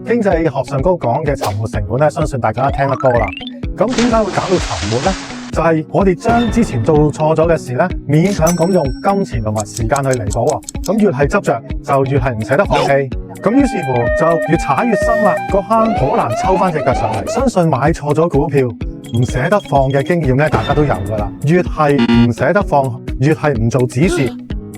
經濟學上高講嘅沉沒成本咧，相信大家都聽得多啦。咁點解會搞到沉沒呢？就係我哋將之前做錯咗嘅事咧，勉強咁用金錢同埋時間去彌補喎。咁越係執着，就越係唔捨得放棄。咁於是乎就越踩越深啦，個坑好難抽翻隻腳上嚟。相信買錯咗股票，唔捨得放嘅經驗咧，大家都有噶啦。越係唔捨得放，越係唔做指示，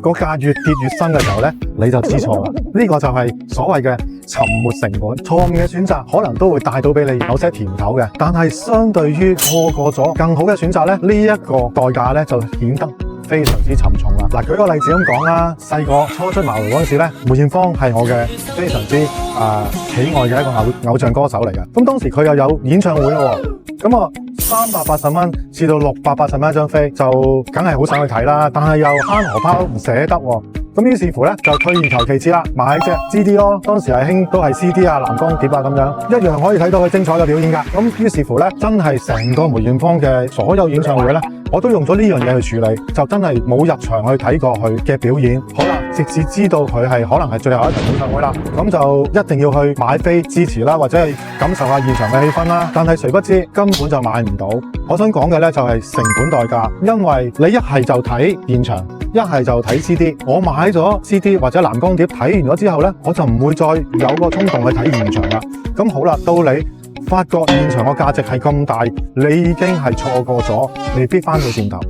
個價越跌越深嘅時候咧，你就知錯啦。呢個就係所謂嘅沉沒成本。錯誤嘅選擇可能都會帶到俾你有些甜頭嘅，但係相對於錯過咗更好嘅選擇咧，呢一個代價咧就顯得非常之沉重啦。嗱，舉個例子咁講啦，細個初出茅廬嗰陣時咧，梅艷芳係我嘅非常之喜愛嘅一個偶像歌手嚟嘅。咁當時佢又有演唱會咯，咁啊380蚊至到680蚊一張飛，就梗係好想去睇啦。但係又慳荷包唔捨得喎。咁於是乎咧，就退而求其次啦，買隻 CD 咯。當時係興都係 CD 啊、藍光碟啊咁樣，一樣可以睇到佢精彩嘅表演㗎。咁於是乎咧，真係成個梅艷芳嘅所有演唱會咧，我都用咗呢樣嘢去處理，就真係冇入場去睇過佢嘅表演。好啦，直至知道佢係可能係最後一場演唱會啦，咁就一定要去買飛支持啦，或者係感受下現場嘅氣氛啦。但係誰不知根本就買唔到。我想講嘅咧就係成本代價，因為你一係就睇現場，一係就睇 CD。我買咗 CD 或者藍光碟睇完咗之後咧，我就唔會再有個衝動去睇現場啦。咁好啦，到你發覺現場個價值係咁大，你已經係錯過咗，未必翻到轉頭。